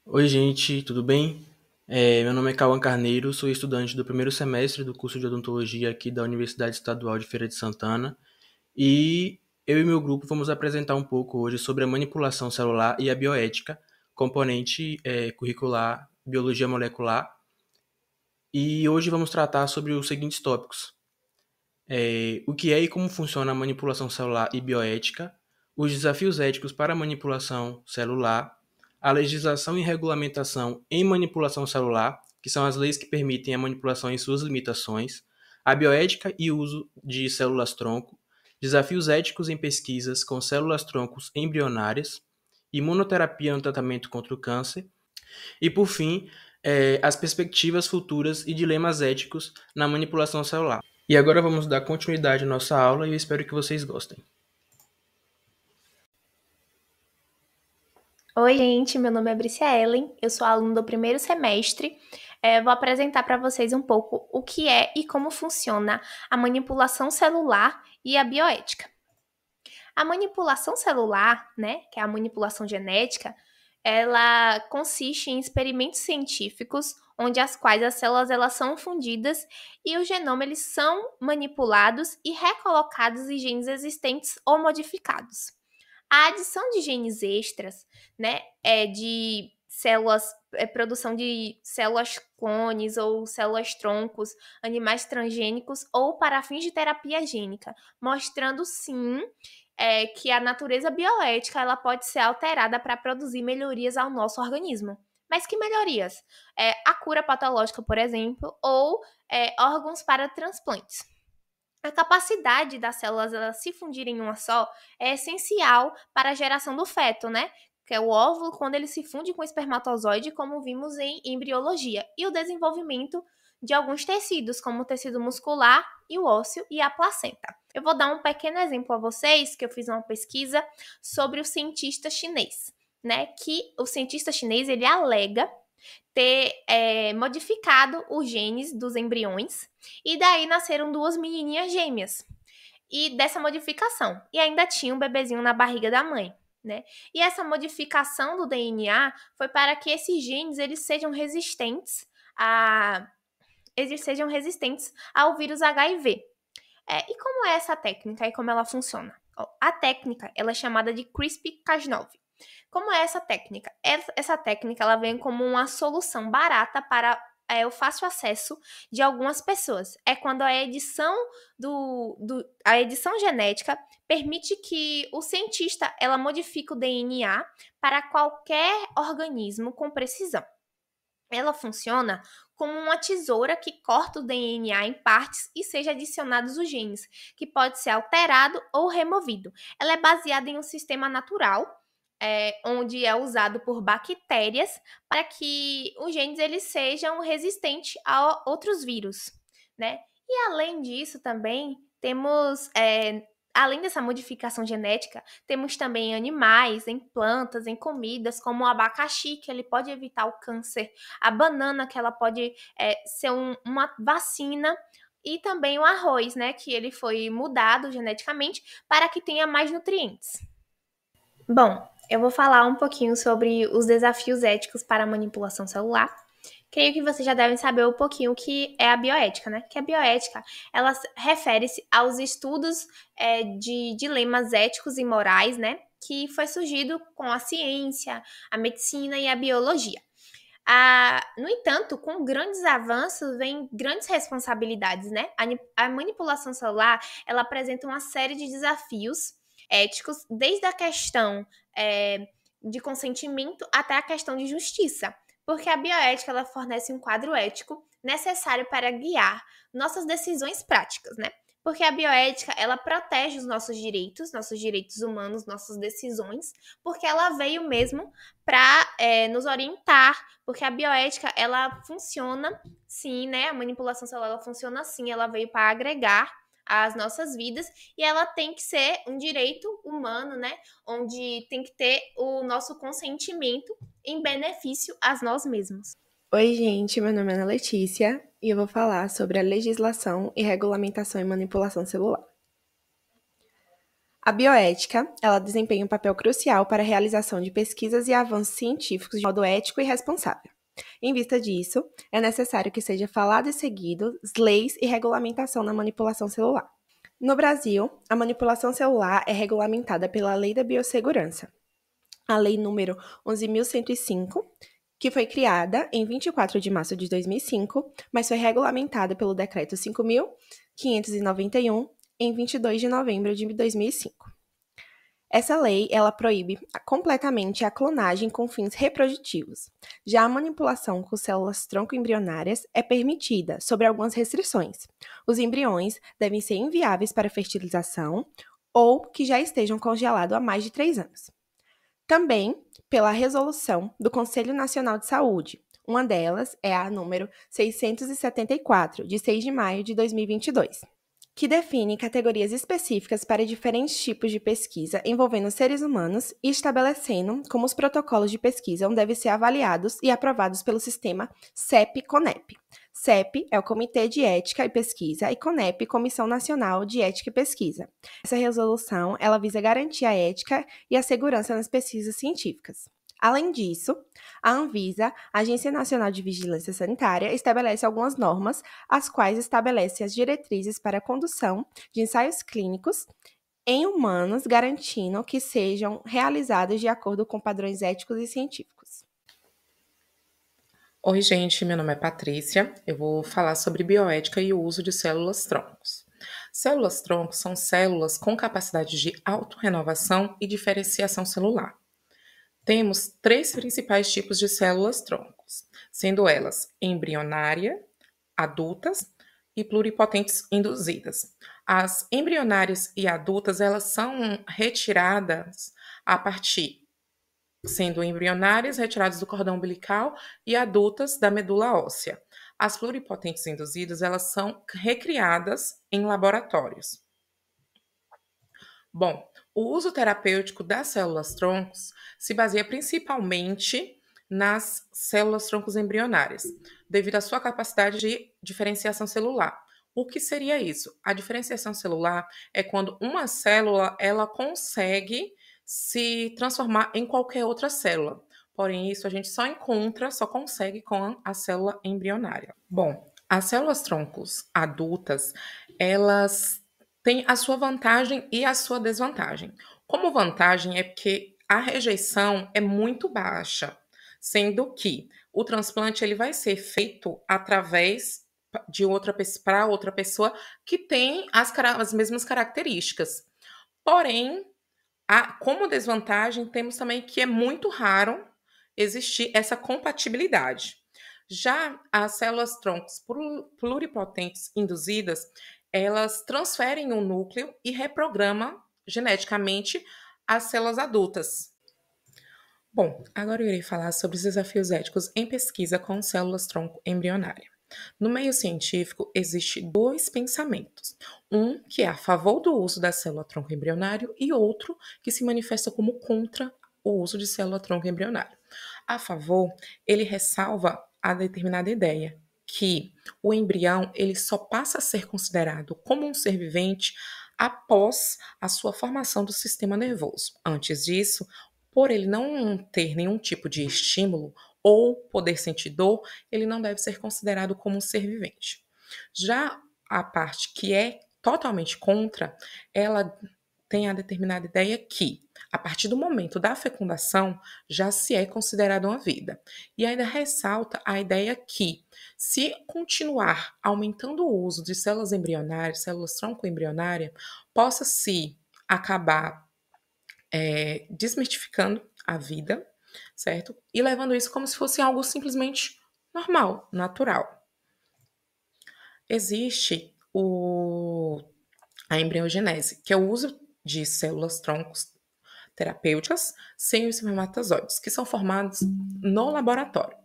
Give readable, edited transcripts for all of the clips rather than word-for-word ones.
Oi, gente, tudo bem? Meu nome é Cauã Carneiro, sou estudante do primeiro semestre do curso de odontologia aqui da Universidade Estadual de Feira de Santana e eu e meu grupo vamos apresentar um pouco hoje sobre a manipulação celular e a bioética, componente curricular Biologia Molecular, e hoje vamos tratar sobre os seguintes tópicos: o que é e como funciona a manipulação celular e bioética, os desafios éticos para a manipulação celular, a legislação e regulamentação em manipulação celular, que são as leis que permitem a manipulação e suas limitações, a bioética e uso de células-tronco, desafios éticos em pesquisas com células-troncos embrionárias, imunoterapia no tratamento contra o câncer, e, por fim, as perspectivas futuras e dilemas éticos na manipulação celular. E agora vamos dar continuidade à nossa aula e eu espero que vocês gostem. Oi, gente, meu nome é Brícia Ellen, eu sou aluna do primeiro semestre. Vou apresentar para vocês um pouco o que é e como funciona a manipulação celular e a bioética. A manipulação celular, né, que é a manipulação genética, ela consiste em experimentos científicos onde as quais as células elas são fundidas e o genoma eles são manipulados e recolocados em genes existentes ou modificados. A adição de genes extras, né, de células, produção de células clones ou células troncos, animais transgênicos ou para fins de terapia gênica, mostrando sim que a natureza bioética ela pode ser alterada para produzir melhorias ao nosso organismo. Mas que melhorias? A cura patológica, por exemplo, ou órgãos para transplantes. A capacidade das células elas se fundirem em uma só é essencial para a geração do feto, né? Que é o óvulo quando ele se funde com o espermatozoide, como vimos em embriologia, e o desenvolvimento de alguns tecidos, como o tecido muscular e o ósseo e a placenta. Eu vou dar um pequeno exemplo a vocês, que eu fiz uma pesquisa sobre o cientista chinês, né? Que o cientista chinês ele alega ter modificado os genes dos embriões e daí nasceram duas menininhas gêmeas. E dessa modificação. E ainda tinha um bebezinho na barriga da mãe, né? E essa modificação do DNA foi para que esses genes eles sejam resistentes ao vírus HIV. E como é essa técnica e como ela funciona? A técnica ela é chamada de CRISPR-Cas9. Como é essa técnica? Essa técnica ela vem como uma solução barata para o fácil acesso de algumas pessoas. É quando a edição a edição genética permite que o cientista ela modifique o DNA para qualquer organismo com precisão. Ela funciona como uma tesoura que corta o DNA em partes e seja adicionados os genes, que pode ser alterado ou removido. Ela é baseada em um sistema natural, onde é usado por bactérias para que os genes eles sejam resistentes a outros vírus, né? E além disso também temos além dessa modificação genética, temos também em animais, em plantas, em comidas, como o abacaxi, que ele pode evitar o câncer, a banana, que ela pode ser uma vacina, e também o arroz, né, que ele foi mudado geneticamente para que tenha mais nutrientes. Bom, eu vou falar um pouquinho sobre os desafios éticos para a manipulação celular. Creio que vocês já devem saber um pouquinho o que é a bioética, né? Que a bioética, ela refere-se aos estudos de dilemas éticos e morais, né? Que foi surgido com a ciência, a medicina e a biologia. No entanto, com grandes avanços vem grandes responsabilidades, né? A manipulação celular, ela apresenta uma série de desafios éticos, desde a questão de consentimento até a questão de justiça, porque a bioética ela fornece um quadro ético necessário para guiar nossas decisões práticas, né? Porque a bioética, ela protege os nossos direitos humanos, nossas decisões, porque ela veio mesmo para nos orientar, porque a bioética, ela funciona sim, né? A manipulação celular, ela funciona assim, ela veio para agregar às nossas vidas e ela tem que ser um direito humano, né? Onde tem que ter o nosso consentimento em benefício a nós mesmos. Oi, gente, meu nome é Ana Letícia e eu vou falar sobre a legislação e regulamentação em manipulação celular. A bioética, ela desempenha um papel crucial para a realização de pesquisas e avanços científicos de modo ético e responsável. Em vista disso, é necessário que seja falado e seguido leis e regulamentação na manipulação celular. No Brasil, a manipulação celular é regulamentada pela Lei da Biossegurança, a Lei número 11.105, que foi criada em 24 de março de 2005, mas foi regulamentada pelo Decreto 5.591 em 22 de novembro de 2005. Essa lei, ela proíbe completamente a clonagem com fins reprodutivos. Já a manipulação com células tronco embrionárias é permitida, sob algumas restrições. Os embriões devem ser inviáveis para fertilização ou que já estejam congelados há mais de 3 anos. Também pela resolução do Conselho Nacional de Saúde. Uma delas é a número 674, de 6 de maio de 2022. Que define categorias específicas para diferentes tipos de pesquisa envolvendo seres humanos e estabelecendo como os protocolos de pesquisa devem ser avaliados e aprovados pelo sistema CEP-CONEP. CEP é o Comitê de Ética e Pesquisa e CONEP, Comissão Nacional de Ética e Pesquisa. Essa resolução, ela visa garantir a ética e a segurança nas pesquisas científicas. Além disso, a Anvisa, a Agência Nacional de Vigilância Sanitária, estabelece algumas normas, as quais estabelecem as diretrizes para a condução de ensaios clínicos em humanos, garantindo que sejam realizados de acordo com padrões éticos e científicos. Oi, gente, meu nome é Patrícia. Eu vou falar sobre bioética e o uso de células-troncos. Células-troncos são células com capacidade de autorrenovação e diferenciação celular. Temos 3 principais tipos de células-troncos, sendo elas embrionária, adultas e pluripotentes induzidas. As embrionárias e adultas, elas são retiradas a partir, sendo embrionárias retiradas do cordão umbilical e adultas da medula óssea. As pluripotentes induzidas, elas são recriadas em laboratórios. Bom, o uso terapêutico das células-troncos se baseia principalmente nas células-troncos embrionárias, devido à sua capacidade de diferenciação celular. O que seria isso? A diferenciação celular é quando uma célula ela consegue se transformar em qualquer outra célula. Porém, isso a gente só consegue com a célula embrionária. Bom, as células-troncos adultas, elas tem a sua vantagem e a sua desvantagem. Como vantagem é porque a rejeição é muito baixa, sendo que o transplante ele vai ser feito através de para outra pessoa que tem as mesmas características. Porém, como desvantagem, temos também que é muito raro existir essa compatibilidade. Já as células-troncos pluripotentes induzidas, elas transferem o núcleo e reprogramam geneticamente as células adultas. Bom, agora eu irei falar sobre os desafios éticos em pesquisa com células-tronco embrionária. No meio científico, existem 2 pensamentos. Um que é a favor do uso da célula-tronco embrionário e outro que se manifesta como contra o uso de célula-tronco embrionário. A favor, ele ressalva a determinada ideia, que o embrião ele só passa a ser considerado como um ser vivente após a sua formação do sistema nervoso. Antes disso, por ele não ter nenhum tipo de estímulo ou poder sentir dor, ele não deve ser considerado como um ser vivente. Já a parte que é totalmente contra, ela tem a determinada ideia que, a partir do momento da fecundação, já se é considerado uma vida. E ainda ressalta a ideia que, se continuar aumentando o uso de células embrionárias, células tronco-embrionárias, possa se acabar desmistificando a vida, certo? E levando isso como se fosse algo simplesmente normal, natural. Existe a embriogenese, que é o uso de células-troncos terapêuticas sem os espermatozoides, que são formados no laboratório.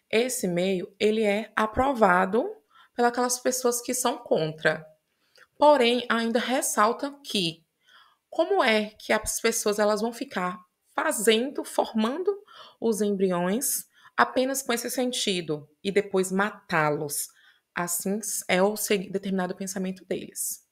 Esse meio, ele é aprovado pelas pessoas que são contra. Porém, ainda ressalta que como é que as pessoas elas vão ficar formando os embriões apenas com esse sentido e depois matá-los? Assim é o determinado pensamento deles.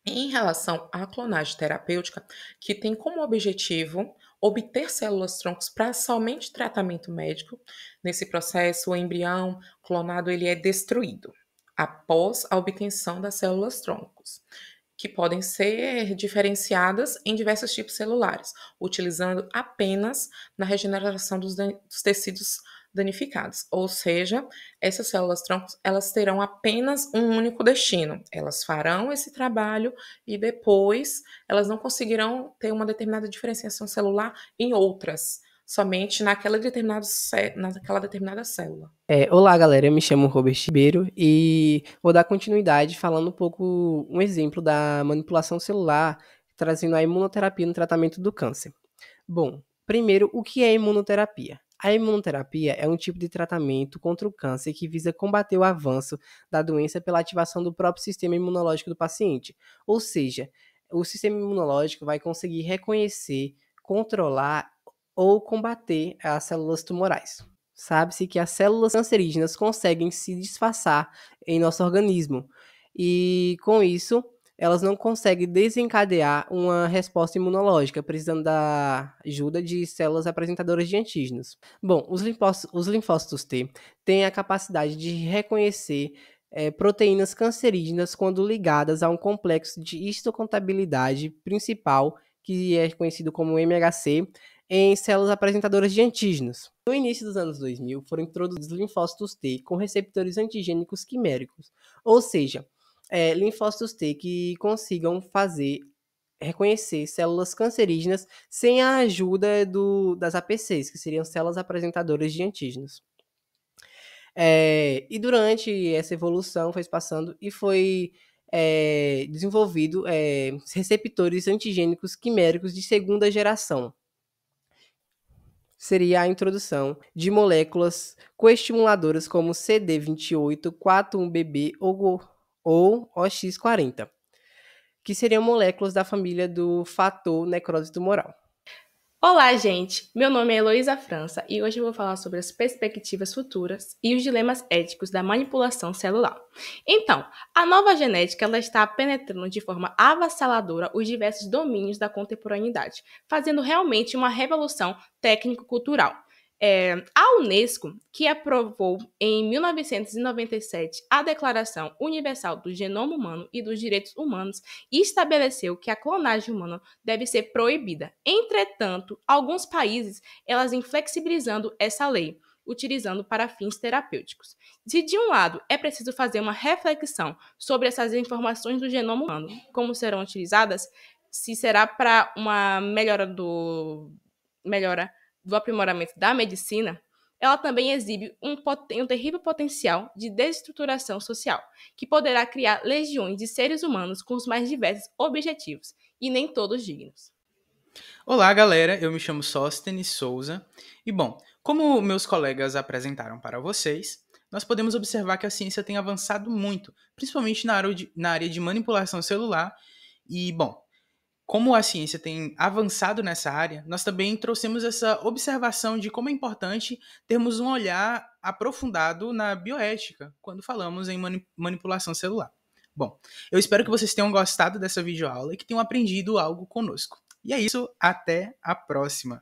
Em relação à clonagem terapêutica, que tem como objetivo obter células-troncos para somente tratamento médico, nesse processo o embrião clonado ele é destruído após a obtenção das células-troncos, que podem ser diferenciadas em diversos tipos celulares, utilizando apenas na regeneração dos tecidos danificados. Ou seja, essas células-troncos, elas terão apenas um único destino. Elas farão esse trabalho e depois elas não conseguirão ter uma determinada diferenciação celular em outras, somente naquela determinada célula. Olá, galera. Eu me chamo Robert Ribeiro e vou dar continuidade falando um pouco um exemplo da manipulação celular, trazendo a imunoterapia no tratamento do câncer. Bom, primeiro, o que é imunoterapia? A imunoterapia é um tipo de tratamento contra o câncer que visa combater o avanço da doença pela ativação do próprio sistema imunológico do paciente. Ou seja, o sistema imunológico vai conseguir reconhecer, controlar ou combater as células tumorais. Sabe-se que as células cancerígenas conseguem se disfarçar em nosso organismo e, com isso, elas não conseguem desencadear uma resposta imunológica, precisando da ajuda de células apresentadoras de antígenos. Bom, os linfócitos T têm a capacidade de reconhecer proteínas cancerígenas quando ligadas a um complexo de histocontabilidade principal, que é conhecido como MHC, em células apresentadoras de antígenos. No início dos anos 2000, foram introduzidos linfócitos T com receptores antigênicos quiméricos, ou seja, linfócitos T que consigam reconhecer células cancerígenas sem a ajuda das APCs, que seriam células apresentadoras de antígenos. E durante essa evolução foi passando e foi desenvolvido receptores antigênicos quiméricos de segunda geração. Seria a introdução de moléculas coestimuladoras como CD28, 41BB ou OX40, que seriam moléculas da família do fator necrose tumoral. Olá, gente! Meu nome é Heloísa França e hoje eu vou falar sobre as perspectivas futuras e os dilemas éticos da manipulação celular. Então, a nova genética ela está penetrando de forma avassaladora os diversos domínios da contemporaneidade, fazendo realmente uma revolução técnico-cultural. A Unesco, que aprovou em 1997 a Declaração Universal do Genoma Humano e dos Direitos Humanos, estabeleceu que a clonagem humana deve ser proibida. Entretanto, alguns países elas vêm flexibilizando essa lei, utilizando para fins terapêuticos. Se de um lado é preciso fazer uma reflexão sobre essas informações do genoma humano, como serão utilizadas, se será para uma melhora do aprimoramento da medicina, ela também exibe um terrível potencial de desestruturação social, que poderá criar legiões de seres humanos com os mais diversos objetivos, e nem todos dignos. Olá, galera, eu me chamo Sóstenes Souza, e bom, como meus colegas apresentaram para vocês, nós podemos observar que a ciência tem avançado muito, principalmente na área de manipulação celular, e bom, como a ciência tem avançado nessa área, nós também trouxemos essa observação de como é importante termos um olhar aprofundado na bioética quando falamos em manipulação celular. Bom, eu espero que vocês tenham gostado dessa videoaula e que tenham aprendido algo conosco. E é isso, até a próxima!